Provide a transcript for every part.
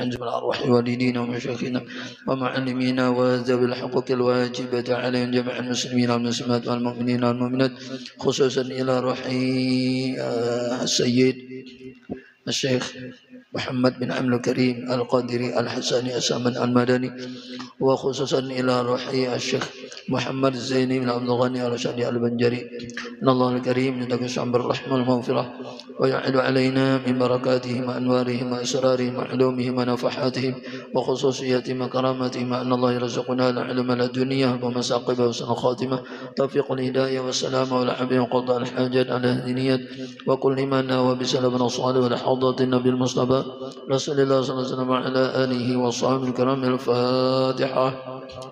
جميع الأرواح والدينا ومشايخنا ومعلمينا وذوي الحقوق الواجبة عليهم جميع المسلمين والمسلمات والمؤمنين والمؤمنات خصوصا إلى روح السيد الشيخ محمد بن عبد الكريم القادري الحسني السامن المدني وخصوصا إلى روح الشيخ محمد الزيني بن عبد الغني الرشدي البنجري إن الله الكريم يتقسم بالرحمة والمغفرة ويعد علينا من بركاتهم وأنوارهم وأسرارهم وعلومهم ونفحاتهم وخصوصياتهم وكراماتهم أن الله يرزقنا العلم الدنيا ومساقب وحسن الخاتمة توفيق الهداية والسلامة والعافية وقضاء الحاجات على الدنيات وكل ما نهى بسلامنا الصالح ولحظة النبي المصطفى رسول الله صلى الله عليه وسلم وعلى آله وصحبه الكرام. الفاتحة.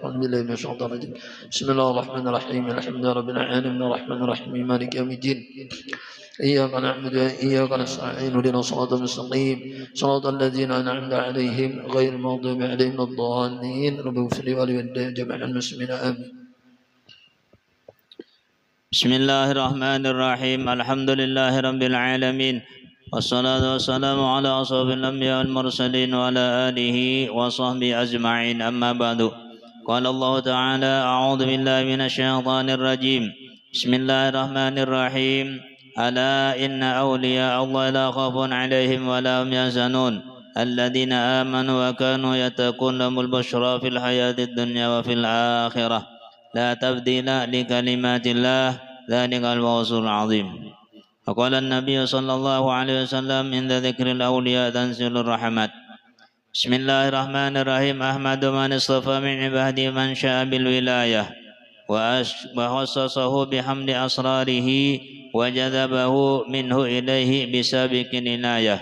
أعوذ بالله من الشيطان الرجيم. بسم الله الرحمن الرحيم. الحمد لله رب العالمين الرحمن الرحيم مالك يوم الدين إياك نعبد وإياك نستعين اهدنا الصراط المستقيم صراط الذين أنعمت عليهم غير المغضوب عليهم الضالين رب اغفر لي ولوالدي جميع المسلمين آمين. بسم الله الرحمن الرحيم. الحمد لله رب العالمين والصلاة والسلام على أشرف الأنبياء والمرسلين وعلى آله وصحبه أجمعين. أما بعد. قال الله تعالى: أعوذ بالله من الشيطان الرجيم. بسم الله الرحمن الرحيم. ألا إن أولياء الله لا خوف عليهم ولا هم يحزنون الذين آمنوا وكانوا يتقون لهم البشرى في الحياة الدنيا وفي الآخرة لا تبديل لكلمات الله ذلك الفوز العظيم. وقال النبي صلى الله عليه وسلم: عند ذكر الأولياء تنزل الرحمات. بسم الله الرحمن الرحيم. أحمد من اصطفى من عباده من شاء بالولاية وخصصه بحمد أسراره وجذبه منه إليه بسابق العناية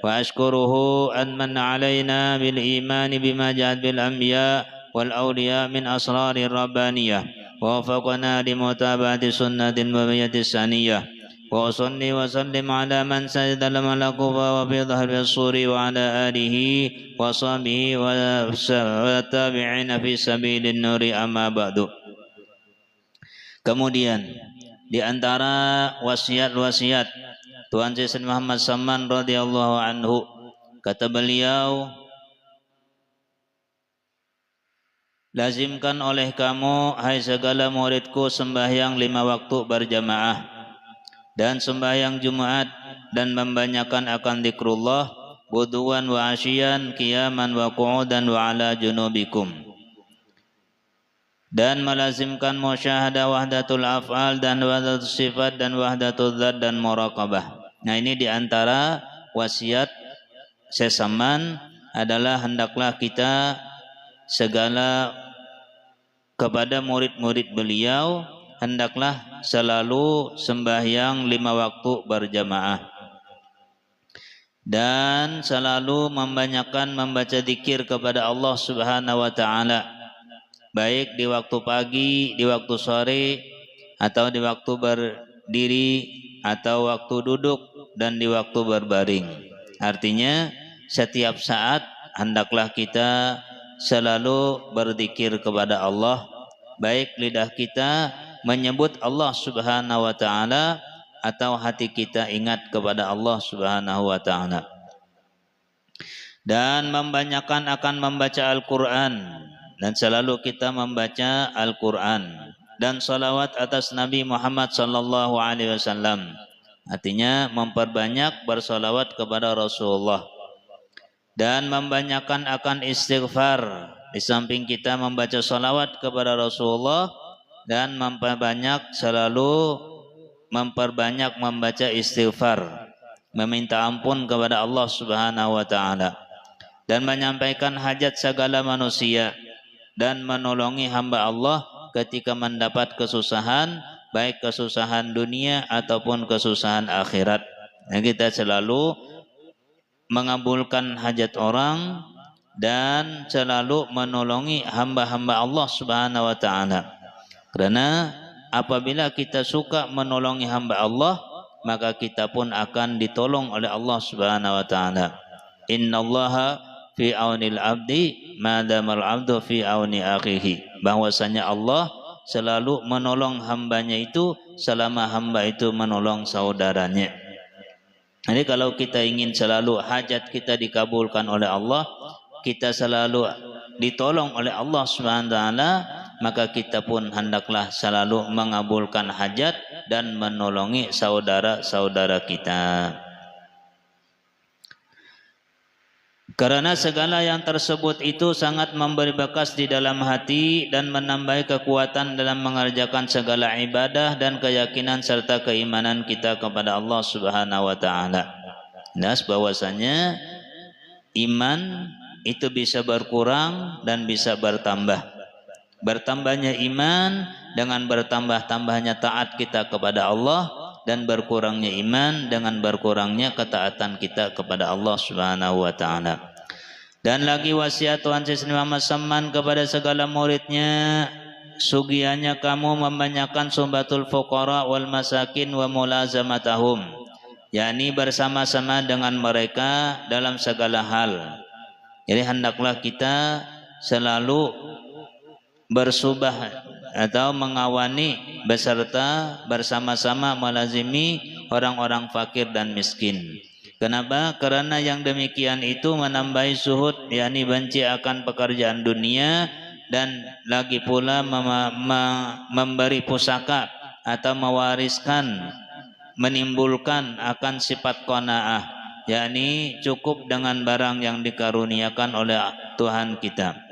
وأشكره أن من علينا بالإيمان بما جاءت بالأنبياء والأولياء من أسرار الربانية ووفقنا لمتابعة سنة النبوية الثانية. وأصلي وسلم على من سجد الملكوت وفي ظهر الصور وعلى آله وصحبه والتابعين في سبيل النور. أما بعد. Kemudian di antara wasiat-wasiat Tuan Syekh Muhammad Saman radhiyallahu anhu, kata beliau, lazimkan oleh kamu hai segala muridku sembahyang 5 waktu berjamaah dan sembahyang Jumat dan membanyakan akan zikrullah buduwan wa asyian qiyaman wa qu'udan wa ala junubikum, dan melazimkan musyahadah wahdatul af'al dan wahdatul sifat dan wahdatul dzat dan muraqabah. Nah, ini diantara wasiat Sesaman adalah hendaklah kita segala kepada murid-murid beliau hendaklah selalu sembahyang 5 waktu berjamaah dan selalu membanyakan membaca zikir kepada Allah Subhanahu wa taala, baik di waktu pagi, di waktu sore, atau di waktu berdiri, atau waktu duduk, dan di waktu berbaring. Artinya setiap saat hendaklah kita selalu berzikir kepada Allah, baik lidah kita menyebut Allah Subhanahu wa taala atau hati kita ingat kepada Allah Subhanahu wa taala. Dan membanyakan akan membaca Al-Qur'an, dan selalu kita membaca Al-Quran dan salawat atas Nabi Muhammad sallallahu alaihi wasallam. Artinya memperbanyak bersalawat kepada Rasulullah dan membanyakan akan istighfar. Di samping kita membaca salawat kepada Rasulullah dan memperbanyak membaca istighfar, meminta ampun kepada Allah Subhanahu wa taala dan menyampaikan hajat segala manusia dan menolongi hamba Allah ketika mendapat kesusahan, baik kesusahan dunia ataupun kesusahan akhirat. Nah, kita selalu mengabulkan hajat orang dan selalu menolongi hamba-hamba Allah Subhanahu wa taala. Karena apabila kita suka menolongi hamba Allah, maka kita pun akan ditolong oleh Allah Subhanahu wa taala. Innallaha fi aunil abdi madamal abdu fi auni akhihi, bahwasanya Allah selalu menolong hambanya itu selama hamba itu menolong saudaranya. Jadi kalau kita ingin selalu hajat kita dikabulkan oleh Allah, kita selalu ditolong oleh Allah Subhanahu wa taala, maka kita pun hendaklah selalu mengabulkan hajat dan menolongi saudara-saudara kita. Karena segala yang tersebut itu sangat memberi bekas di dalam hati dan menambah kekuatan dalam mengerjakan segala ibadah dan keyakinan serta keimanan kita kepada Allah Subhanahu wa taala. Nah, bahwasanya iman itu bisa berkurang dan bisa bertambah. Bertambahnya iman dengan bertambah-tambahnya taat kita kepada Allah, dan berkurangnya iman dengan berkurangnya ketaatan kita kepada Allah Subhanahu wa taala. Dan lagi wasiat Tuhan Yesus Muhammad SAW kepada segala muridnya, sugiannya kamu membanyakan sumbatul fuqara wal masakin wa mulazamatahum, yakni bersama-sama dengan mereka dalam segala hal. Jadi hendaklah kita selalu bersubah atau mengawani beserta bersama-sama melazimi orang-orang fakir dan miskin. Kenapa? Karena yang demikian itu menambahi zuhud, yakni benci akan pekerjaan dunia, dan lagi pula memberi pusaka atau mewariskan, menimbulkan akan sifat qanaah, yakni cukup dengan barang yang dikaruniakan oleh Tuhan kita.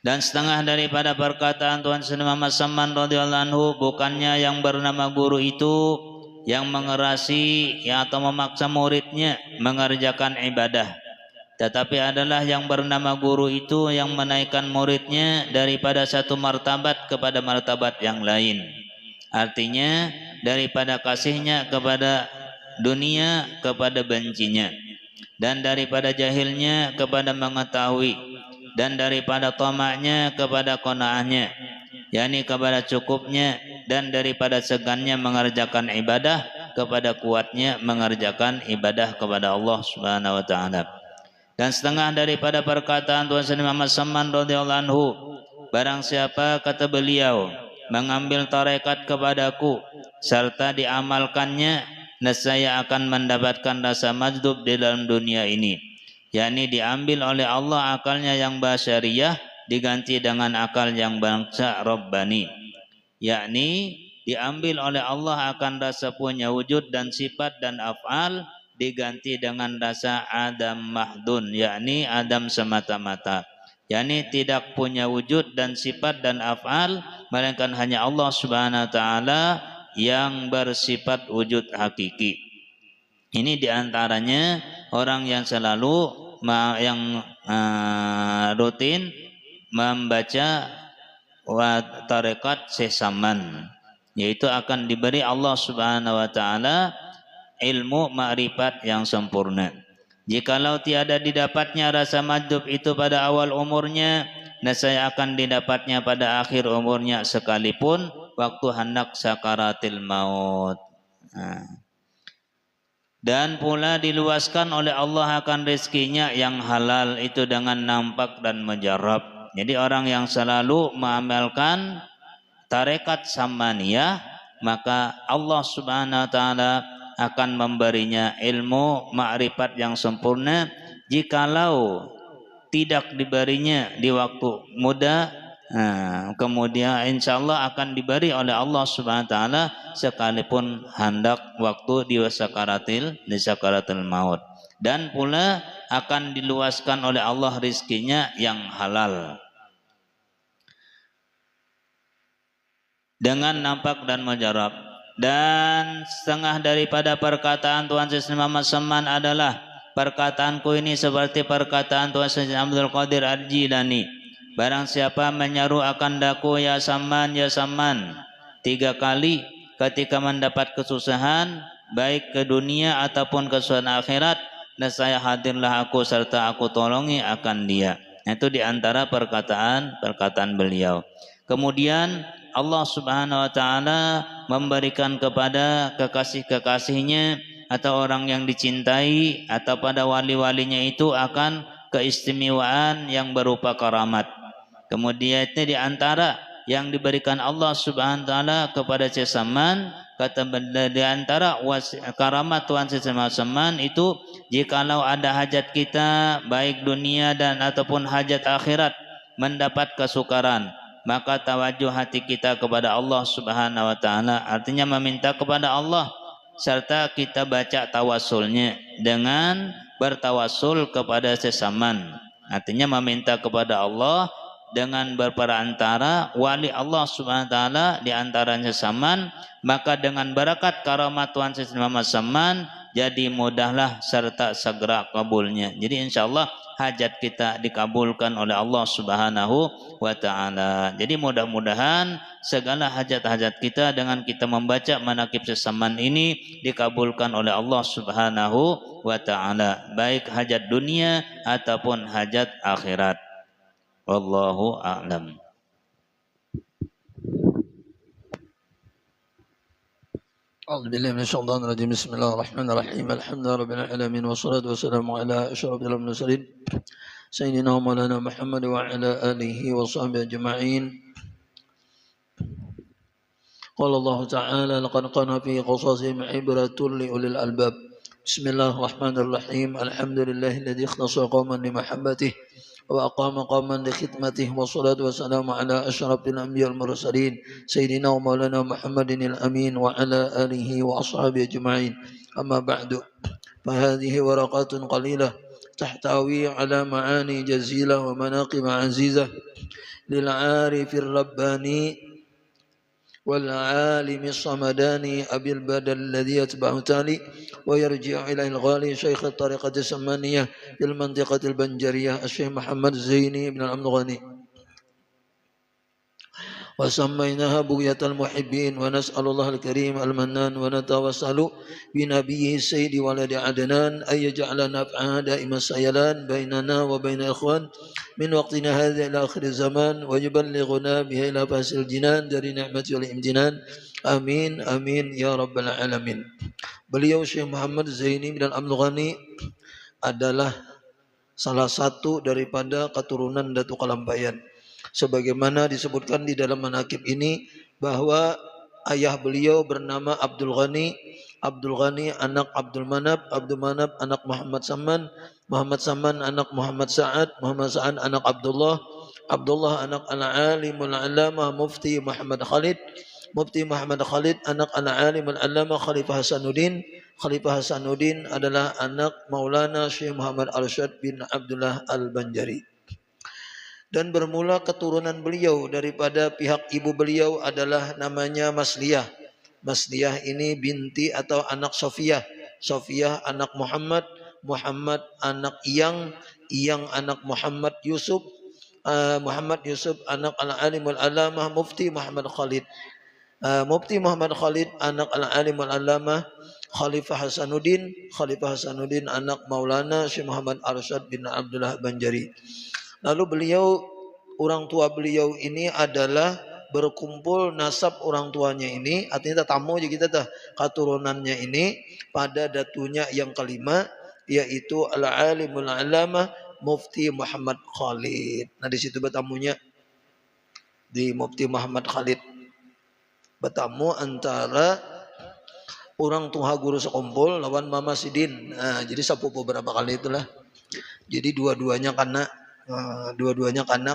Dan setengah daripada perkataan Tuhan Muhammad SAW radhiyallahu anhu, bukannya yang bernama guru itu yang mengerasi atau memaksa muridnya mengerjakan ibadah, tetapi adalah yang bernama guru itu yang menaikkan muridnya daripada satu martabat kepada martabat yang lain. Artinya daripada kasihnya kepada dunia kepada bencinya, dan daripada jahilnya kepada mengetahui, dan daripada tamaknya kepada qanaahnya, yakni kepada cukupnya, dan daripada segannya mengerjakan ibadah kepada kuatnya mengerjakan ibadah kepada Allah Subhanahu wa taala. Dan setengah daripada perkataan Tuhan Muhammad SAW radhiyallahu anhu, barang siapa, kata beliau, mengambil tarekat kepadaku serta diamalkannya, nescaya akan mendapatkan rasa majdub di dalam dunia ini, yakni diambil oleh Allah akalnya yang basyariyah diganti dengan akal yang bangsa Rabbani, yakni diambil oleh Allah akan rasa punya wujud dan sifat dan af'al diganti dengan rasa adam mahdun, yakni adam semata-mata, yakni tidak punya wujud dan sifat dan af'al, melainkan hanya Allah Subhanahu wa taala yang bersifat wujud hakiki. Ini diantaranya orang yang selalu rutin membaca tarekat sesaman, yaitu akan diberi Allah Subhanahu wa taala ilmu ma'rifat yang sempurna. Jikalau tiada didapatnya rasa majdub itu pada awal umurnya, nescaya akan didapatnya pada akhir umurnya sekalipun waktu hendak sakaratil maut. Dan pula diluaskan oleh Allah akan rezekinya yang halal itu dengan nampak dan mujarab. Jadi orang yang selalu mengamalkan tarekat samaniyah, maka Allah Subhanahu wa taala akan memberinya ilmu ma'rifat yang sempurna. Jikalau tidak diberinya di waktu muda, kemudian insyaallah akan diberi oleh Allah Subhanahu wa taala sekalipun hendak waktu di sakaratil maut. Dan pula akan diluaskan oleh Allah rizkinya yang halal dengan nampak dan mujarab. Dan setengah daripada perkataan Tuhan Yesus Muhammad SAW adalah, perkataanku ini seperti perkataan Tuhan Yesus Abdul Qadir Al-Jilani, barang siapa menyeru akan daku ya Saman 3 kali ketika mendapat kesusahan baik ke dunia ataupun kesusahan akhirat, nescaya hadirlah aku serta aku tolongi akan dia. Itu diantara perkataan beliau. Kemudian Allah Subhanahu wa taala memberikan kepada kekasih-kekasihnya atau orang yang dicintai atau pada wali-walinya itu akan keistimewaan yang berupa karamat. Kemudian itu diantara yang diberikan Allah Subhanahu wa taala kepada sesaman, kata di antara karamat Tuhan Sesaman itu, jikalau ada hajat kita baik dunia dan ataupun hajat akhirat mendapat kesukaran, maka tawajuh hati kita kepada Allah Subhanahu wa taala, artinya meminta kepada Allah, serta kita baca tawasulnya dengan bertawasul kepada sesaman, artinya meminta kepada Allah dengan berperantara wali Allah Subhanahu wa taala di antara sesaman, maka dengan barakat karamat Tuhan sesaman jadi mudahlah serta segera kabulnya. Jadi insyaallah hajat kita dikabulkan oleh Allah Subhanahu wa taala. Jadi mudah-mudahan segala hajat-hajat kita dengan kita membaca manaqib sesaman ini dikabulkan oleh Allah Subhanahu wa taala, baik hajat dunia ataupun hajat akhirat. Wallahu a'lam. أعوذ بالله من الشيطان الرجيم بسم الله الرحمن الرحيم الحمد لله رب العالمين والصلاة والسلام على أشرف المرسلين سيدنا ومولانا محمد وعلى آله وصحبه أجمعين. قال الله تعالى لقد كان في قصصهم عبرة لأولي الألباب. بسم الله الرحمن الرحيم الحمد لله الذي اختص قوما لمحبته وأقام قوما لخدمته والصلاة والسلام على أشرف الأنبياء المرسلين سيدنا ومولانا محمد الأمين وعلى آله وأصحابه أجمعين. أما بعد، فهذه ورقات قليلة تحتوي على معاني جزيلة ومناقب عزيزة للعارف الرباني والعالم الصمداني أبي البدل الذي يتبع تالي ويرجع إلى الغالي شيخ الطريقة السمانية في المنطقة البنجرية الشيخ محمد زيني بن عبد الغني، وسميناها بغية المحبين، ونسأل الله الكريم المنان ونتوسل بنبيه السيد ولد عدنان أن يجعل نفعها دائما السيلان بيننا وبين إخوان من وقتنا هذا إلى آخر الزمان، ويبلغنا بها إلى فاس الجنان دار النعمة والامتنان. آمين آمين يا رب العالمين. Beliau Syekh Muhammad Zaini bin Abdul Ghani adalah salah satu daripada keturunan Datuk Kalambayan. Sebagaimana disebutkan di dalam manaqib ini bahwa ayah beliau bernama Abdul Ghani, Abdul Ghani anak Abdul Manab, Abdul Manab anak Muhammad Saman, Muhammad Saman anak Muhammad Sa'ad, Muhammad Sa'ad anak Abdullah, Abdullah anak al-alimul allamah Mufti Muhammad Khalid, Mufti Muhammad Khalid anak al-alimul allamah Khalifah Hasanuddin, Khalifah Hasanuddin adalah anak Maulana Syekh Muhammad Arsyad bin Abdullah Al-Banjari. Dan bermula keturunan beliau daripada pihak ibu beliau adalah namanya Masliyah. Masliyah ini binti atau anak Sofiyah. Sofiyah anak Muhammad, Muhammad anak Iyang, Iyang anak Muhammad Yusuf, Muhammad Yusuf anak al-alimul allamah Mufti Muhammad Khalid, Mufti Muhammad Khalid anak al-alimul allamah Khalifah Hasanuddin, Khalifah Hasanuddin anak Maulana Syekh Muhammad Arsyad bin Abdullah Banjari. Lalu beliau, orang tua beliau ini adalah berkumpul nasab orang tuanya ini, artinya tamu aja kita keturunannya ini pada datunya yang kelima, yaitu al-alimul allamah Mufti Muhammad Khalid. Nah di situ bertamunya di Mufti Muhammad Khalid, bertamu antara orang tua guru sekumpul lawan Mama Sidin. Nah, jadi sepupu berapa kali itulah. Jadi dua-duanya karena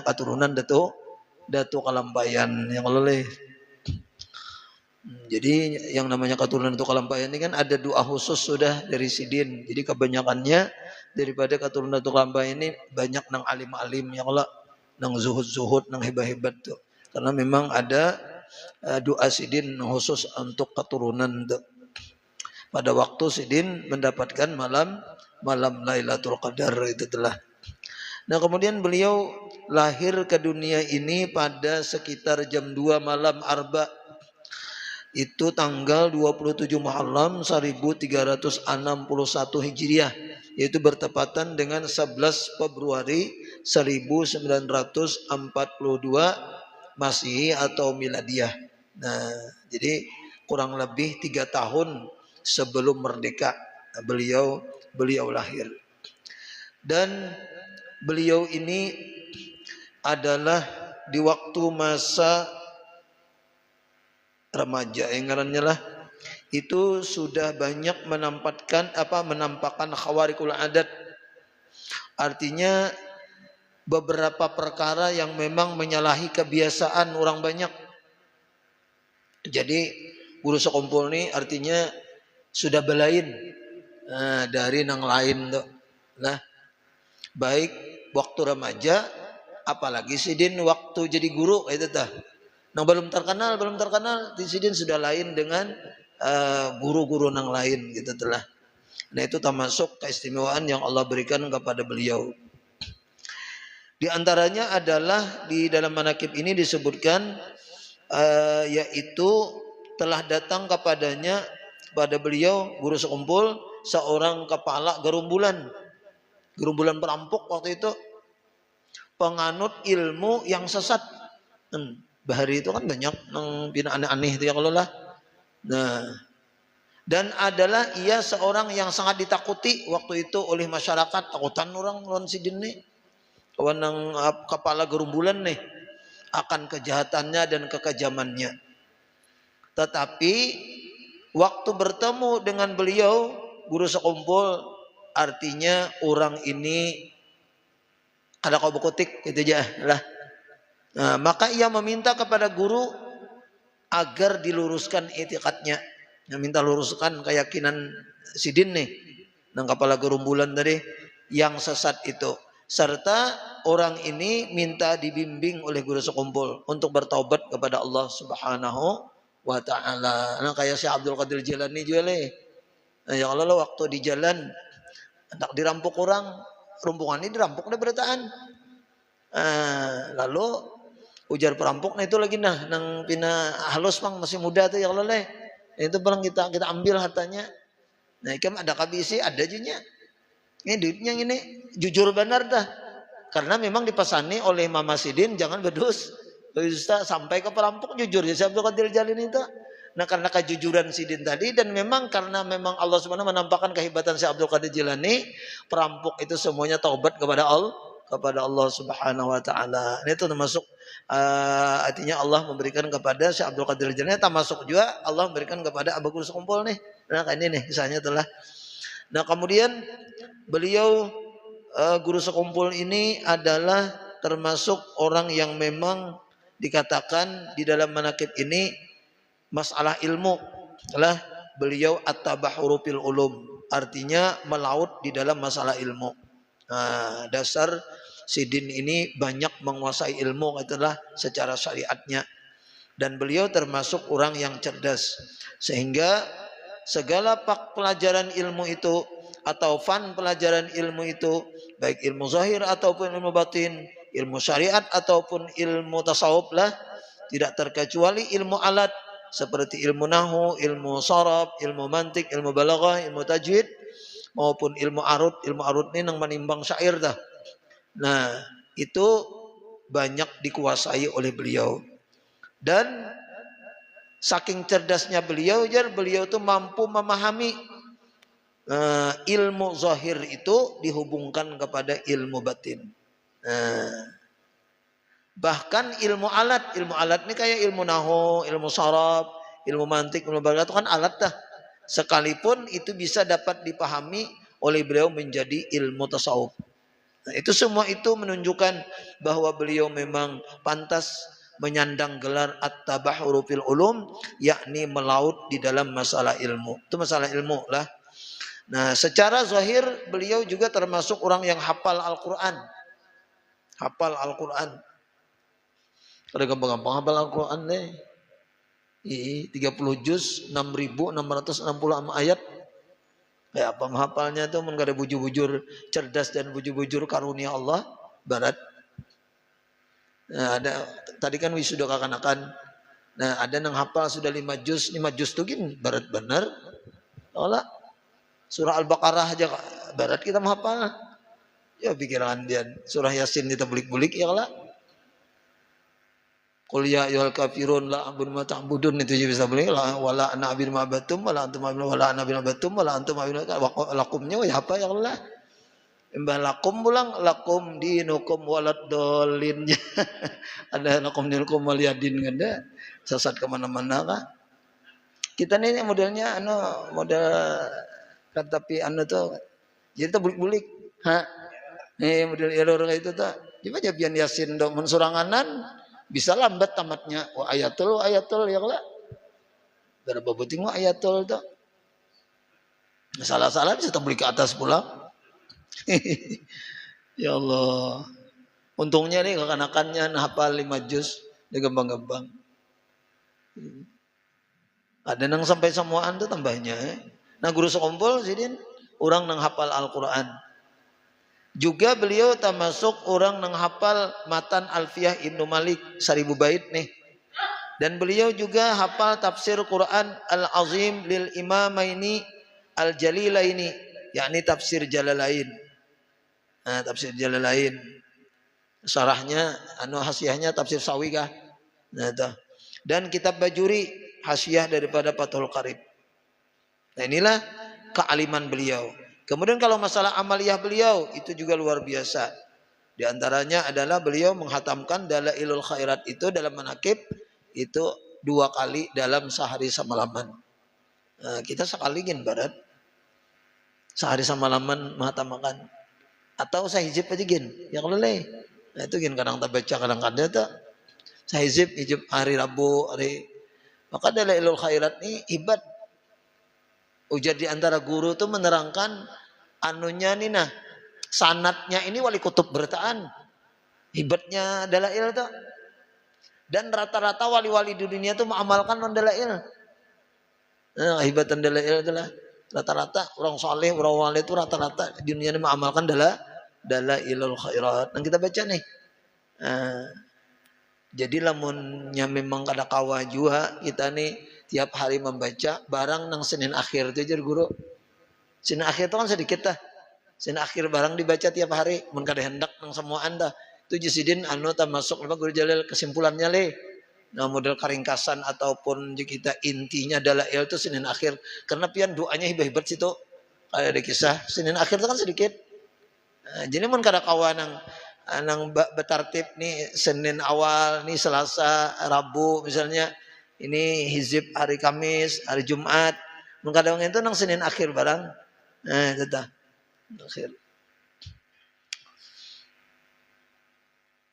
keturunan Datuk Kalampayan yang leleh. Jadi yang namanya keturunan Datuk Kalampayan ini kan ada doa khusus sudah dari Sidin. Jadi kebanyakannya daripada keturunan Datuk Kalampayan ini banyak nang alim-alim yang lah, nang zuhud-zuhud, nang hebat-hebat tuh. Karena memang ada doa Sidin khusus untuk keturunan tuh. Pada waktu Sidin mendapatkan malam Lailatul Qadar itu telah. Nah kemudian beliau lahir ke dunia ini pada sekitar jam 2 malam Arba. Itu tanggal 27 Muharram 1361 Hijriah. Yaitu bertepatan dengan 11 Februari 1942 Masehi atau Miladiah. Nah jadi kurang lebih 3 tahun sebelum merdeka beliau lahir. Dan beliau ini adalah di waktu masa remaja, ngarannya lah itu sudah banyak menampakkan khawarikul adat. Artinya beberapa perkara yang memang menyalahi kebiasaan orang banyak. Jadi guru sekumpul ini artinya sudah belain dari nang lain tuh. Nah, baik waktu remaja apalagi sidin waktu jadi guru itu tah. Nang belum terkenal di sidin sudah lain dengan guru-guru nang lain gitu telah. Nah, itu termasuk keistimewaan yang Allah berikan kepada beliau. Di antaranya adalah di dalam manaqib ini disebutkan yaitu telah datang kepada beliau guru sekumpul seorang kepala gerumbulan perampok waktu itu, penganut ilmu yang sesat. Bahari itu kan banyak yang aneh-aneh itu ya kalau lah. Nah, dan adalah ia seorang yang sangat ditakuti waktu itu oleh masyarakat. Takutan orang sidin nih, kawan kepala gerumbulan nih, akan kejahatannya dan kekejamannya. Tetapi waktu bertemu dengan beliau guru sekumpul, artinya orang ini ada kau bukutik gitu aja lah. Nah, maka ia meminta kepada guru agar diluruskan itikadnya. Yang minta luruskan keyakinan sidin nih, nang kepala gerumbulan tadi yang sesat itu. Serta orang ini minta dibimbing oleh guru sekumpul untuk bertaubat kepada Allah Subhanahu wa ta'ala. Nah, kayak si Abdul Qadir Jilani juga leh. Nah, ya Allah waktu di jalan hendak dirampok orang, rumpungan ini dirampok deh berataan. Lalu ujar perampok, nah itu lagi nang pina halus pang masih muda tuh ya Allah leh. Itu barang kita ambil hartanya. Nah, ikan ada kabisi, ada junya. Ini duitnya ini jujur benar dah. Karena memang dipasani oleh Mama Sidin jangan bedus. Ustaz sampai ke perampok jujur ya Abdul Qadir Jalin itu. Nah, karena kejujuran Sidin tadi dan memang karena memang Allah Subhanahu menampakkan kehebatan si Abdul Qadir Jilani, perampok itu semuanya taubat kepada Allah Subhanahu wa taala. Ini itu termasuk artinya Allah memberikan kepada si Abdul Qadir Jilani, termasuk juga Allah memberikan kepada Abu Guru Sekumpul nih. Nah, ini nih misalnya telah. Nah, kemudian beliau guru sekumpul ini adalah termasuk orang yang memang dikatakan di dalam manaqib ini masalah ilmu adalah beliau at-tabahuru fil ulum, artinya melaut di dalam masalah ilmu. Nah, dasar sidin ini banyak menguasai ilmu itulah secara syariatnya, dan beliau termasuk orang yang cerdas sehingga segala pelajaran ilmu itu atau fan pelajaran ilmu itu, baik ilmu zahir ataupun ilmu batin, ilmu syariat ataupun ilmu tasawuf lah, tidak terkecuali ilmu alat seperti ilmu nahwu, ilmu saraf, ilmu mantik, ilmu balaghah, ilmu tajwid maupun ilmu arud. Ilmu arud ini yang menimbang syair dah. Nah, itu banyak dikuasai oleh beliau. Dan saking cerdasnya beliau itu mampu memahami ilmu zahir itu dihubungkan kepada ilmu batin. Bahkan ilmu alat ini kayak ilmu nahwu, ilmu saraf, ilmu mantik, ilmu balaghah itu kan alat dah. Sekalipun itu bisa dapat dipahami oleh beliau menjadi ilmu tasawuf. Nah, itu semua itu menunjukkan bahwa beliau memang pantas menyandang gelar at-tabahuru fil ulum, yakni melaut di dalam masalah ilmu. Itu masalah ilmu lah. Nah, secara zahir beliau juga termasuk orang yang hafal Al-Quran. Hafal Al-Quran. Ada gampang-gampang hafal Al-Quran nih. 30 juz, 6.660 ayat. Kayak apa menghafalnya itu, mungkin ada bujur-bujur cerdas dan bujur-bujur karunia Allah barat. Nah, ada tadi kan wisuda kakanakan. Nah, ada yang hafal sudah 5 juz tuh gini barat benar. Olah surah Al-Baqarah aja barat kita menghafal. Ya pikiran dia surah Yasin kita bulik-bulik ya lah. Qul ya ayyuhal kafirun la a'budu ma ta'budun, itu juga bisa beli la wala ana abin ma batum wala antum abin wala ana abin batum wala antum abin lakumnya ya apa ya Allah. Mbah lakum pulang lakum dinukum walad dolin. Ada lakum dinukum waliyadin ada sesat kemana-mana kah. Kita nih modelnya model kan tapi tuh jadi tuh bulik-bulik. Ha. Nih model error kayak itu tuh. Coba aja biar Yasin dong mensuranganan bisa lambat tamatnya. Wah ayatul ya lah. Berapa buting wah ayatul tuh. Salah-salah bisa terbeli ke atas pulang. Ya Allah. Untungnya nih kekanakannya hafal 5 juz. Dia gampang-gampang. Ada nang sampai semuaan tuh tambahnya. Nah guru sekompol sidin orang nang hafal Al-Quran. Juga beliau termasuk orang nang hafal matan Alfiyah Ibnu Malik 1000 bait nih. Dan beliau juga hafal tafsir Quran Al-Azim lil Imamaini Al-Jalilaini, yakni tafsir Jalalain. Nah, tafsir Jalalain. Sarahnya hasiahnya tafsir Sawikah. Nah, itu. Dan kitab Bajuri hasiah daripada Fathul Qarib. Nah, inilah kealiman beliau. Kemudian kalau masalah amaliyah beliau itu juga luar biasa. Di antaranya adalah beliau menghatamkan Dalailul Khairat itu dalam manaqib itu 2 kali dalam sehari semalaman. Nah, kita sekali gin barat. Sehari semalaman menghatamkan. Atau sahijib aja gin. Ya kalau leh. Nah, itu gin kadang tak baca kadang-kadang tak. Sahijib hijib hari Rabu, hari. Maka Dalailul Khairat ini ibad. Ujar di antara guru itu menerangkan anunya nih nah sanatnya ini wali kutub bertaan hebatnya dalail tuh dan rata-rata wali-wali di dunia tuh mengamalkan non dalail. Nah, hebatan dalail itulah rata-rata orang saleh orang wali itu rata-rata di dunia ini mengamalkan dalailul khairat. Dan kita baca nih. Jadi lamunnya memang kada kawa juga kita nih tiap hari membaca barang nang Senin akhir itu aja guru. Senin akhir itu kan sedikit dah. Senin akhir barang dibaca tiap hari. Mun kada hendak nang semua anda. Itu jisidin termasuk apa guru Jalil kesimpulannya le. Nah model karingkasan ataupun kita intinya dalail itu Senin akhir. Karena pian doanya hibah-hibah situ. Ada kisah Senin akhir itu kan sedikit. Nah, jadi mun kada kawan nang betartib nih Senin awal nih Selasa Rabu misalnya. Ini hizib hari Kamis, hari Jumat. Mengkadang itu nang Senin akhir barang. Nah, itu dah. Akhir.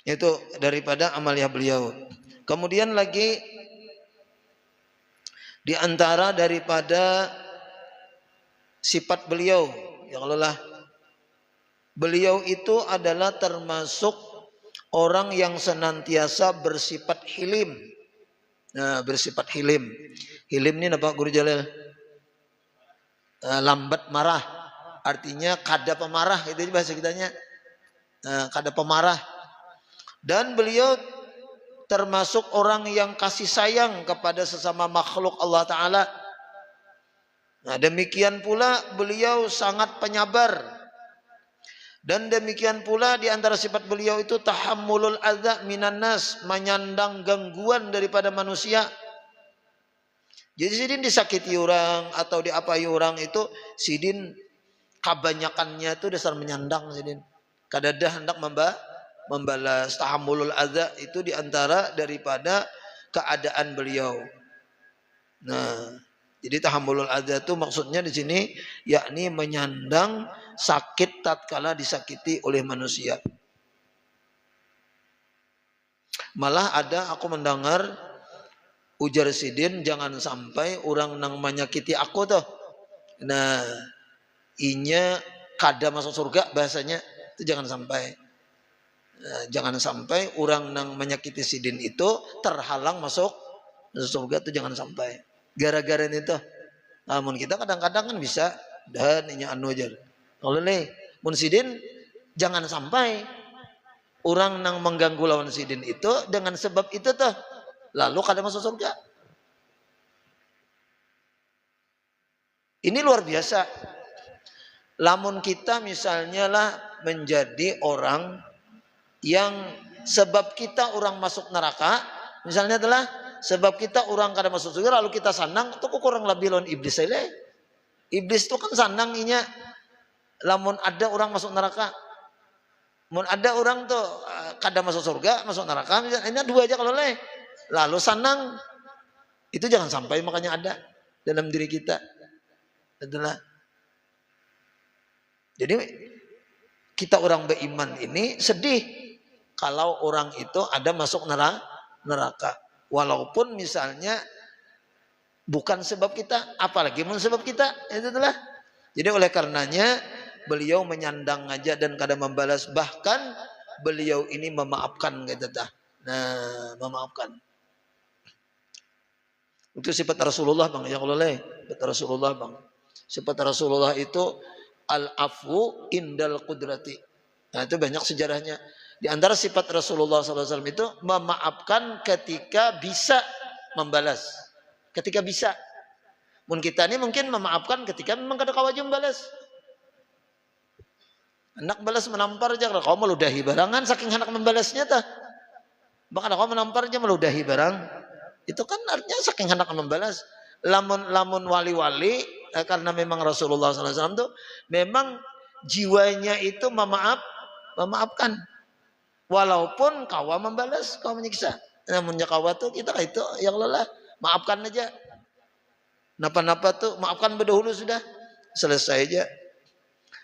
Itu daripada amaliyah beliau. Kemudian lagi di antara daripada sifat beliau, ya Allah, beliau itu adalah termasuk orang yang senantiasa bersifat hilim. Nah, bersifat hilim. Hilim ini apa guru Jalil? Lambat marah. Artinya kada pemarah itu bahasa kitanya. Kada pemarah. Dan beliau termasuk orang yang kasih sayang kepada sesama makhluk Allah Ta'ala. Nah, demikian pula beliau sangat penyabar. Dan demikian pula di antara sifat beliau itu tahammulul adza minan nas, menyandang gangguan daripada manusia. Jadi sidin disakiti orang atau diapai orang itu sidin kebanyakannya itu dasar menyandang sidin. Kadadah hendak membalas. Tahammulul adza itu di antara daripada keadaan beliau. Nah, jadi tahammulul adza itu maksudnya di sini yakni menyandang sakit tatkala disakiti oleh manusia. Malah ada aku mendengar ujar sidin jangan sampai orang nang menyakiti aku tuh. Nah, inya kada masuk surga bahasanya itu jangan sampai. Nah, jangan sampai orang nang menyakiti sidin itu terhalang masuk surga itu jangan sampai. Gara-gara itu. Namun kita kadang-kadang kan bisa dan inya anu aja. Oleh mun sidin jangan sampai orang nang mengganggu lawan sidin itu dengan sebab itu tuh lalu kada masuk surga. Ini luar biasa. Lamun kita misalnya lah menjadi orang yang sebab kita orang masuk neraka, misalnya adalah sebab kita orang kada masuk surga lalu kita sanang itu kurang lebih lawan iblis saja. Iblis itu kan sanang inya lamun ada orang masuk neraka, mun ada orang tuh kada masuk surga, masuk neraka, ini dua aja kalau leh, lalu sanang itu jangan sampai makanya ada. dalam diri kita adalah, jadi kita orang beriman ini sedih kalau orang itu ada masuk neraka. Walaupun misalnya bukan sebab kita, apalagi mun sebab kita. Itu itulah. Jadi oleh karenanya beliau menyandang aja dan kadang membalas, bahkan beliau ini memaafkan gitu dah. Nah, memaafkan. Itu sifat Rasulullah Bang, ya Allah, sifat Rasulullah Bang. Sifat Rasulullah itu al-afwu indal qudrati. Nah, itu banyak sejarahnya. Di antara sifat Rasulullah SAW itu memaafkan ketika bisa membalas. Ketika bisa. Mun kita ini mungkin memaafkan ketika memang kada kawajum balas. Anak balas menampar aja, kau meludahi barangan saking anak membalasnya tah. Bahkan kau menampar aja meludahi barang. Itu kan artinya saking anak membalas. Lamun wali-wali karena memang Rasulullah SAW itu memang jiwanya itu memaafkan. Walaupun kawa membalas, kawa menyiksa. Namun kawa tuh kita itu yang lelah, maafkan aja. Napa-napa tuh maafkan berdahulu sudah, selesai aja.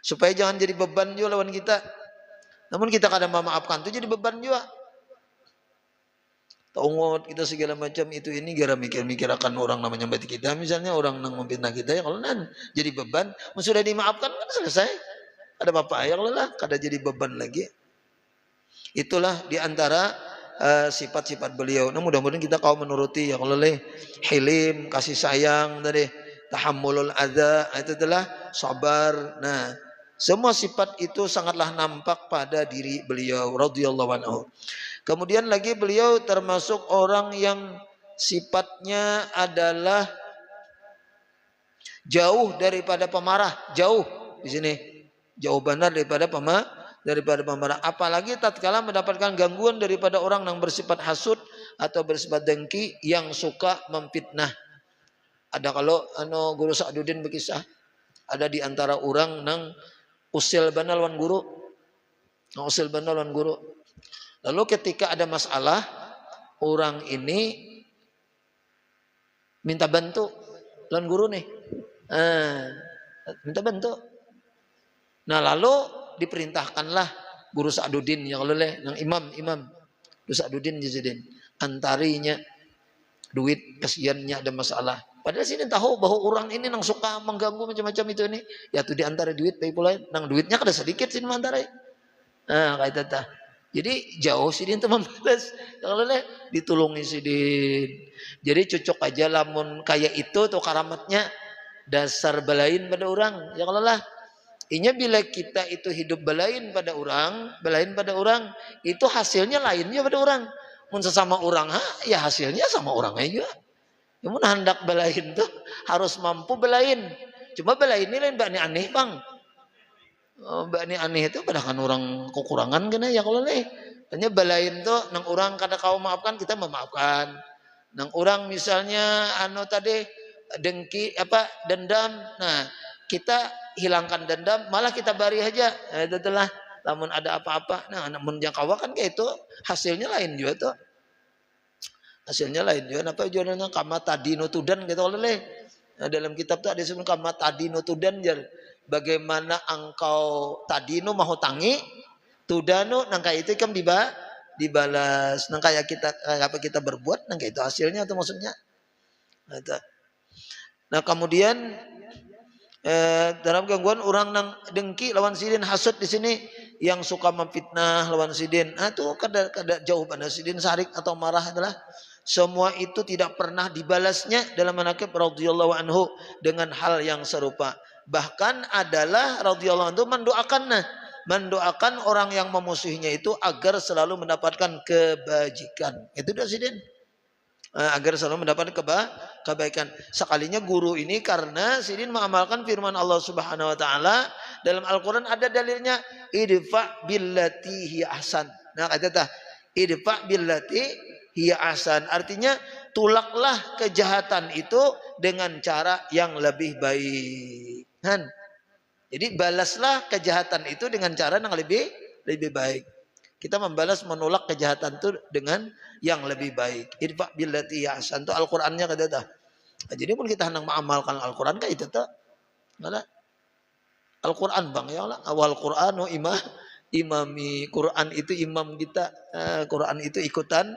Supaya jangan jadi beban juga lawan kita. Namun kita kadang memaafkan tuh jadi beban juga. Taungot kita segala macam itu ini gara mikir-mikir akan orang namanya batik kita. Misalnya orang nang memfitnah kita ya kalau nan jadi beban, sudah dimaafkan kan selesai. Ada apa-apa ya kalau lah, kada jadi beban lagi. Itulah diantara sifat-sifat beliau. Nah, mudah-mudahan kita kau menuruti ya kalau hilim, kasih sayang tadi, tahammulul adza, itu adalah sabar. Nah, semua sifat itu sangatlah nampak pada diri beliau radhiyallahu anhu. Kemudian lagi beliau termasuk orang yang sifatnya adalah jauh daripada pemarah, jauh di sini. Jauh benar daripada pemarah. Apalagi tatkala mendapatkan gangguan daripada orang yang bersifat hasud atau bersifat dengki yang suka memfitnah. Ada kalau Guru Sa'duddin berkisah, ada di antara orang nang usil banal wan guru. Usil banal wan guru. Lalu ketika ada masalah, orang ini minta bantu lan guru nih. Minta bantu. Nah, lalu diperintahkanlah Guru Sa'duddin yang oleh yang imam Guru Sa'duddin Yazidin antarinya duit kasihannya ada masalah. Padahal sini tahu bahwa orang ini nang suka mengganggu macam-macam itu ini. Ya tuh diantara duit tapi pula nang duitnya kada sedikit sini antara. Nah, kayak tata. Jadi jauh sidin teman balas. Kalau leh ditulungi sidin. Jadi cocok aja lamun kayak itu tuh karamatnya dasar balain pada orang. Ya kalau lah. Inya bila kita itu hidup balain pada orang, itu hasilnya lainnya pada orang. Mun sesama orang, ya hasilnya sama orang aja. Ya mun hendak balain tuh harus mampu balain. Cuma balain ini lain mbak ni aneh bang. Mbak ni aneh itu padahal orang kekurangan kena ya kalau nih. Hanya balain tuh nang orang kada kau maafkan kita memaafkan. Nang orang misalnya tadi dengki dendam. Nah, kita hilangkan dendam, malah kita bari aja. Nah, itu itulah namun ada apa-apa. Nah, namun yang kawa kan kayak itu hasilnya lain juga tuh. Hasilnya lain juga. Apa judulnya kama tadino tudan gitu oleh. Nah, dalam kitab tuh ada disebut kama tadino tudan jar. Bagaimana engkau tadino mau tangi, tudano nang kayak itu kan dibalas. Nang kayak kita apa kita berbuat, nang kayak itu hasilnya atau maksudnya. Nah, kemudian dalam gangguan orang nang dengki lawan sidin, hasud di sini yang suka memfitnah lawan sidin. Itu kada jauh pada sidin sarik atau marah adalah semua itu tidak pernah dibalasnya dalam manaqib radhiyallahu anhu dengan hal yang serupa. Bahkan adalah radhiyallahu anhu mendoakan orang yang memusuhinya itu agar selalu mendapatkan kebajikan. Itu dah sidin. Agar selalu mendapat kebaikan. Sekalinya guru ini karena sidin mengamalkan firman Allah Subhanahu wa taala dalam Al-Qur'an ada dalilnya idfa billati hiya ahsan. Nah, kata idfa billati hiya ahsan artinya tulaklah kejahatan itu dengan cara yang lebih baik. Jadi balaslah kejahatan itu dengan cara yang lebih baik. Kita membalas menolak kejahatan itu dengan yang lebih baik. Idfa billati ahsan itu Al-Qur'annya kata Nah, jadi pun kita hendak mengamalkan Al-Quran kan itu tuh nggak Al-Quran bang ya Allah awal Quran imami Quran itu imam kita Quran itu ikutan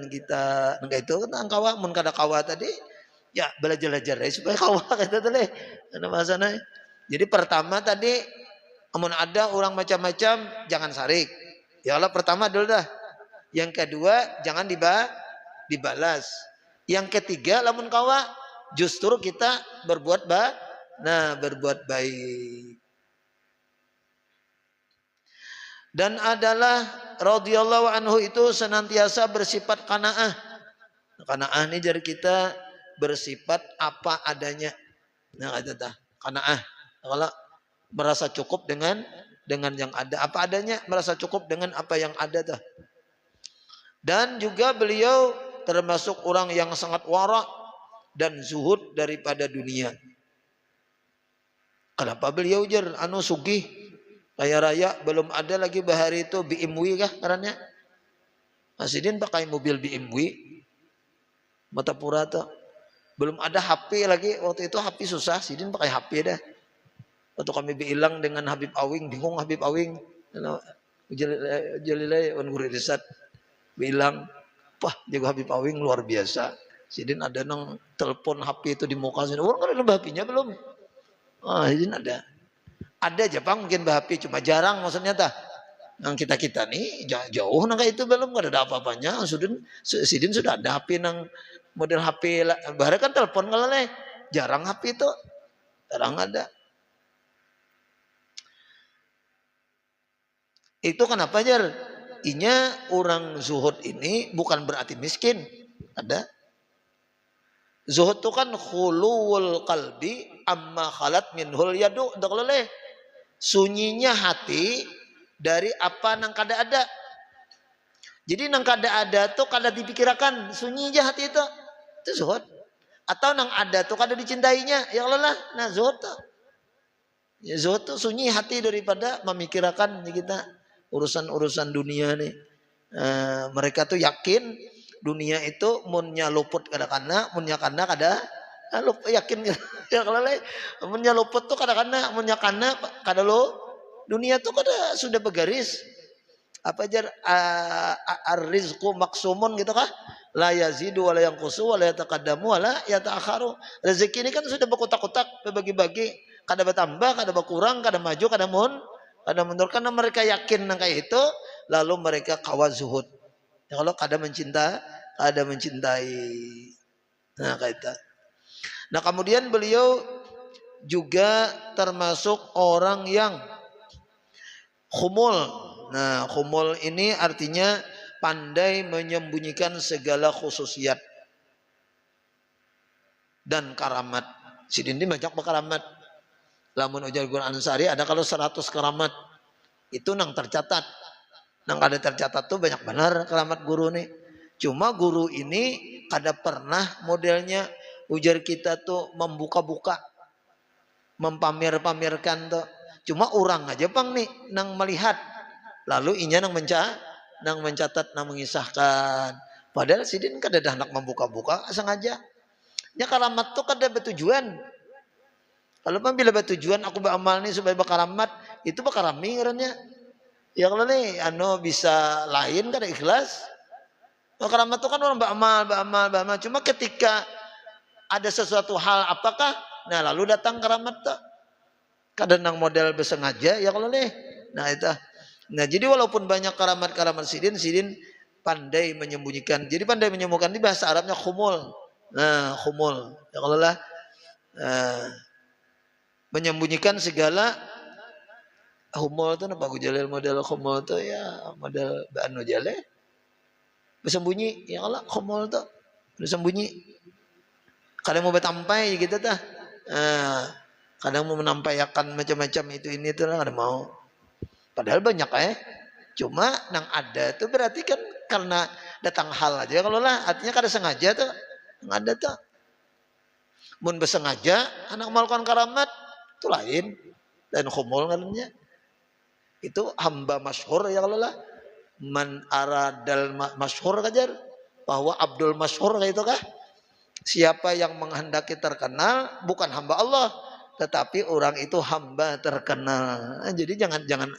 kita enggak itu kan kawa mun kada kawa tadi ya belajar supaya kawa kata tadi ada bahasanya. Jadi pertama tadi amun ada orang macam-macam jangan sarik ya Allah pertama dulu dah. Yang kedua jangan dibalas. Yang ketiga lamun kawa justru kita berbuat baik. Dan adalah radhiyallahu anhu itu senantiasa bersifat qanaah. Qanaah ini jadi kita bersifat apa adanya. Nah, kata qanaah. Kalau merasa cukup dengan yang ada, apa adanya, merasa cukup dengan apa yang ada dah. Dan juga beliau termasuk orang yang sangat wara dan zuhud daripada dunia. Kenapa beliau sugih kaya raya belum ada lagi bahari itu BMW kah karena Sidin pakai mobil BMW Matapura tuh belum ada HP lagi waktu itu HP susah Sidin pakai HP dah waktu kami bilang dengan Habib Awing bingung Habib Awing Jalilai on guru riset bilang wah jago Habib Awing luar biasa Sidin ada nang telepon HP itu di muka sini orang kan ada HP-nya belum Sidin ada aja bang mungkin HP cuma jarang maksudnya tah nang kita nih jauh nang itu belum ada apa-apanya Sidin sudah ada HP nang model HP bahkan kan telepon kalau jarang HP itu jarang ada itu kenapa jar inya orang zuhud ini bukan berarti miskin ada zuhud itu kan khuluwul qalbi amma khalat minhul yadu sunyinya hati dari apa nang kada ada. Jadi nang kada ada tuh kada dipikirkan, sunyi aja hati itu zuhud. Atau nang ada tuh kada dicintainya, ya Allah lah, nah zuhud tuh. Ya zuhud tuh sunyi hati daripada memikirkan kita urusan-urusan dunia nih. Mereka tuh yakin dunia itu munnya luput kada-kada, munnya kana kada yakin ya kalau munnya luput tuh kadang-kadang munnya kana kada lo dunia tuh kada sudah bergaris apa aja ar-rizqu maksumun gitu kah la yazidu wala yanqusu wala yataqaddamu wala yata'akharu rezeki ini kan sudah berkotak-kotak berbagi-bagi kada bertambah kada berkurang kada maju kada mundur karena mereka yakin nang kayak itu lalu mereka kawa zuhud ya kalau kada mencintai nah kayak itu. Nah kemudian beliau juga termasuk orang yang khumul. Nah khumul ini artinya pandai menyembunyikan segala khususiat dan karamat. Sidin ini banyak berkaramat. Lamun ujar Quran Ansari ada kalau 100 karamat. Itu nang tercatat. Nang ada tercatat tuh banyak benar karamat guru nih. Cuma guru ini kada pernah modelnya ujar kita tuh membuka-buka mempamer-pamerkan tuh cuma orang aja bang nih nang melihat lalu inya nang mencatat nang mengisahkan padahal Sidin kada hendak membuka-buka sengaja nya karamat tuh kada bertujuan kalau bila bertujuan aku beramal nih supaya berkaramat itu berkarami karena ya kalau nih bisa lain kada ikhlas karamat tuh kan orang beramal cuma ketika ada sesuatu hal apakah nah lalu datang karamat tuh kadang nang model bersengaja ya kalau nih nah itu nah jadi walaupun banyak karamat Sidin pandai menyembunyikan jadi pandai menyembunyikan di bahasa Arabnya khumul nah khumul ya kalau lah menyembunyikan segala khumul itu apa aku jalil model khumul itu ya model anu jale bersembunyi ya Allah khumul itu bersembunyi kadang mau bertampai gitu tah kadang mau menampaikan macam-macam itu ini tuh ada mau padahal banyak cuma nang ada tuh berarti kan karena datang hal aja kalau lah artinya kada sengaja tuh nggak ada tuh mun bersengaja anak melakukan karamat itu lain dan khumul katanya itu hamba masyhur ya kalau lah man aradal masyhur kajar bahwa Abdul masyhur kayak itu kah Siapa yang menghendaki terkenal bukan hamba Allah, tetapi orang itu hamba terkenal. Nah, jadi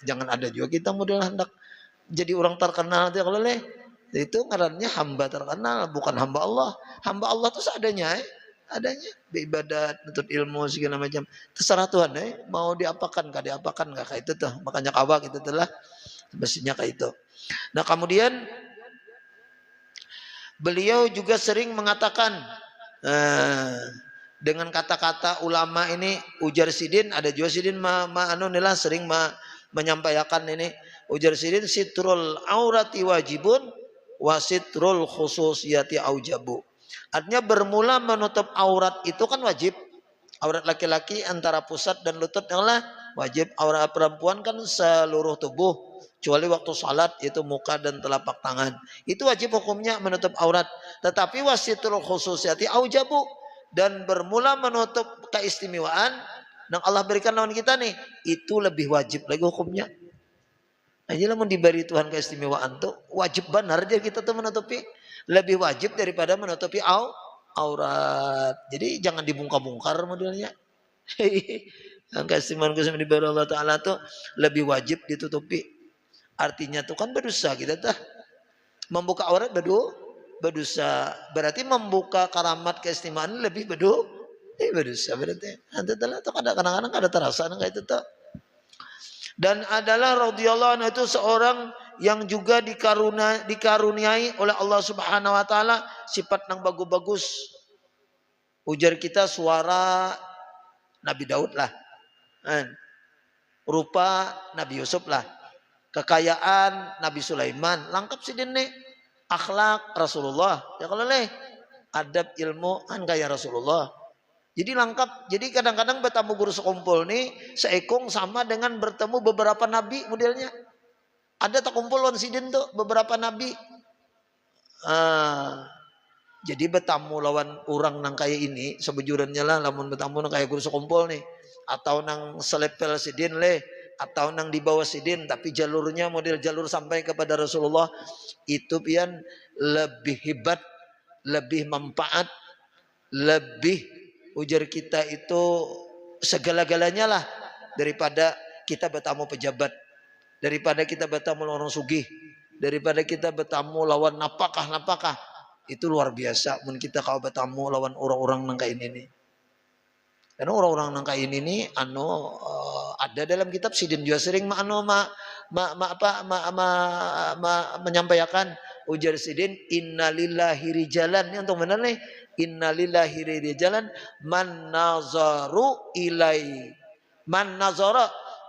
jangan ada juga kita model hendak jadi orang terkenal itu kalau itu ngarannya hamba terkenal bukan hamba Allah. Hamba Allah itu seadanya, adanya beribadat, nuntut ilmu segala macam. Terserah Tuhan, mau diapakan nggak kayak itu tuh. Makanya kawa gitu telah mestinya kayak itu. Nah kemudian beliau juga sering mengatakan dengan kata-kata ulama ini, ujar Sidin, ada juga Sidin sering menyampaikan ini, ujar Sidin, sitrul aurati wajibun wa sitrul khususiyati aujabu. Artinya bermula menutup aurat itu kan wajib. Aurat laki-laki antara pusat dan lutut adalah wajib. Aurat perempuan kan seluruh tubuh, kecuali waktu salat itu muka dan telapak tangan. Itu wajib hukumnya menutup aurat. Tetapi wasitul khususiyati aujabu, dan bermula menutup keistimewaan yang Allah berikan lawan kita nih, itu lebih wajib lagi hukumnya. Aja mau diberi Tuhan keistimewaan tuh wajib benar aja kita tuh menutupi, lebih wajib daripada menutupi aurat. Jadi jangan dibungkar-bungkar modelnya. Keistimewaan diberi Allah Ta'ala tuh lebih wajib ditutupi. Artinya tuh kan berdosa kita tuh. Membuka aurat berdosa. Berarti membuka karamat keistimewaan lebih berdosa berarti. Nanti tuh kadang-kadang ada terasa kayak itu tuh. Dan adalah radhiyallahu anhu itu seorang yang juga dikaruniai oleh Allah Subhanahu wa taala sifat yang bagus-bagus. Ujar kita suara Nabi Daud lah. Rupa Nabi Yusuf lah. Kekayaan Nabi Sulaiman, lengkap sih dene. Akhlak Rasulullah. Ya kalau adab ilmu kan kayak Rasulullah. Jadi lengkap. Jadi kadang-kadang bertemu guru sekumpul nih seekong sama dengan bertemu beberapa nabi modelnya. Ada tak kumpul lawan sidin tuh beberapa nabi. Jadi bertemu lawan orang nang kayak ini sebejurannya lah, lamun bertemu nang kayak guru sekumpul nih, atau nang selepel sidin atau nang di bawah sidin tapi jalurnya model jalur sampai kepada Rasulullah, itu pian lebih hebat, lebih manfaat, lebih ujar kita itu segala-galanya lah daripada kita bertamu pejabat, daripada kita bertamu orang sugih, daripada kita bertamu lawan napakah. Itu luar biasa mun kita kalau bertamu lawan orang-orang nang kayak ini nih. Karena orang-orang nang kayak ini nih ada dalam kitab sidin juga sering menyampaikan ujar sidin, innalillahi rijalan, ini untuk benar nih, innalillahi rijalan man nazara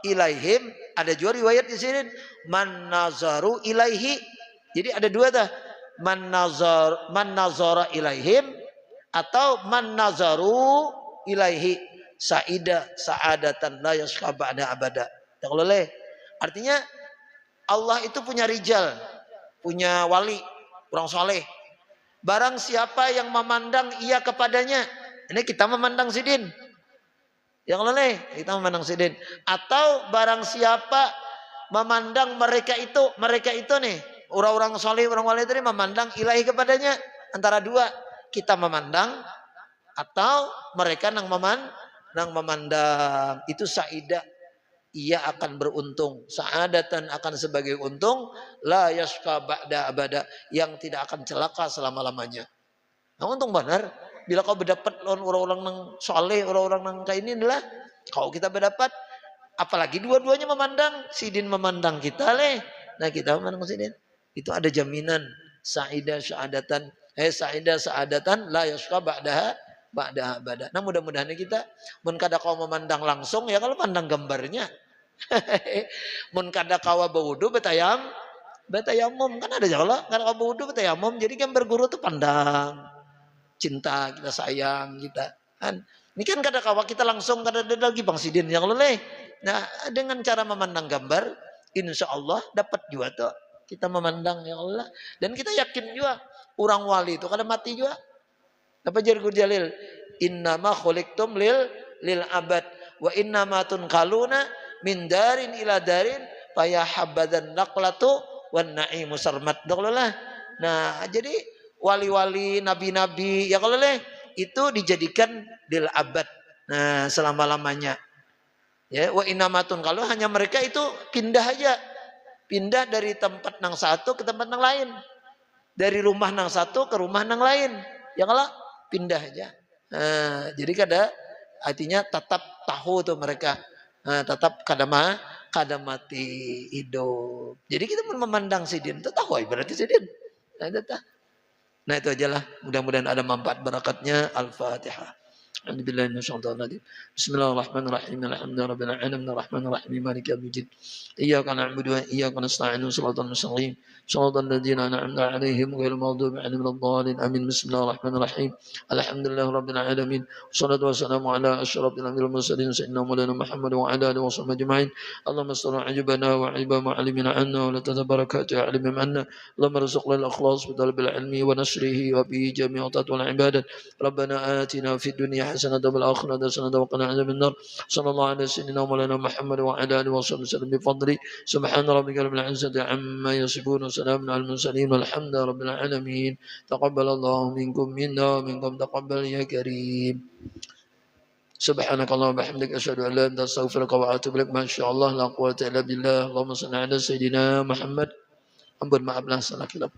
ilaihim, ada juga riwayat di sini man nazaru ilaihi. Jadi ada dua dah, man nazara ilaihim atau man nazaru ilaihi sa'adatan la yashqa ba'da abada. Artinya Allah itu punya rijal, punya wali, orang soleh. Barang siapa yang memandang ia kepadanya, ini kita memandang sidin. Yang kita memandang sidin. Atau barang siapa memandang mereka itu nih, orang-orang soleh, orang wali itu memandang ilahi kepadanya. Antara dua, kita memandang atau mereka yang memandang. Itu saidah, ia akan beruntung, sa'adatan akan sebagai untung, la yashqa ba'da abada, yang tidak akan celaka selama-lamanya. Nah untung benar bila kau berdapat lawan orang-orang yang soleh, orang-orang yang kayak ini adalah kalau kita berdapat, apalagi dua-duanya memandang, sidin memandang kita nah kita memandang sidin, itu ada jaminan sa'idah sa'adatan la yashqa ba'da abada. Nah mudah-mudahan kita mun kada kau memandang langsung ya kalau pandang gambarnya. Mun kada kawa bawudu betayamum kan ada jala, kada kawa bawudu betayamum. Jadi gambar guru tuh pandang, cinta kita, sayang kita kan. Ini kan kada kawa kita langsung, kada ada lagi bang sidin yang leleh. Nah dengan cara memandang gambar, insya Allah dapat juga tuh kita memandang ya Allah. Dan kita yakin juga orang wali itu kada mati juga. Apa jargur jalil? Innama khuliqtum lil abad wa innama tunqaluna min darin ila darin faya habadan naqlatu wan na'imu sarmat. Nah, jadi wali-wali, nabi-nabi ya kalau itu dijadikan lil abad. Nah, selama-lamanya. Ya, wa inamatun, kalau hanya mereka itu pindah aja. Pindah dari tempat nang satu ke tempat nang lain. Dari rumah nang satu ke rumah nang lain. Ya kalau pindah aja. Nah, jadi artinya tetap tahu tuh mereka. Nah, tetap kada mati hidup. Jadi kita memandang sidin itu tahu berarti sidin. Nah, itu ajalah. Mudah-mudahan ada manfaat barakatnya. Al-Fatihah. Alhamdulillah minasyaitonir rajim. Bismillahirrahmanirrahim. Alhamdulillahirabbil alamin arrahmanirrahim maliki yaumiddin. Iyyaka na'budu wa iyyaka nasta'in. Shiratal mustaqim. Shiratal ladzina an'amta 'alaihim ghairil maghdubi 'alaihim waladdallin. Amin. Bismillahirrahmanirrahim. Alhamdulillahirabbil alamin. Wassalatu wassalamu ala asyrafil anbiya'i wal mursalin sayyidina Maulana Muhammad wa ala alihi washabbihi ajma'in. Allahumma astur ajibana wa 'aiba mu'allimina 'anna wa la tatabarakatu 'alim manna. Allahumma rzuqna al-ikhlas bi talabil ilmi wa nashrihi wa bi jami'at wal ibadat. Rabbana atina fid dunya حسنة بالآخرة حسنة وقنا عذاب النار صلى الله على سيدنا مولانا محمد وعلى آله وصحبه وسلم بفضله سبحان ربك رب العزة عما يصفون وسلام على المرسلين والحمد لله رب العالمين تقبل الله منكم منا ومنكم تقبل يا كريم سبحانك اللهم وبحمدك أشهد أن لا إله إلا أنت أستغفرك وأتوب إليك ما شاء الله لا قوة إلا بالله اللهم صل على سيدنا محمد. Ampun, maaflah salah kilap.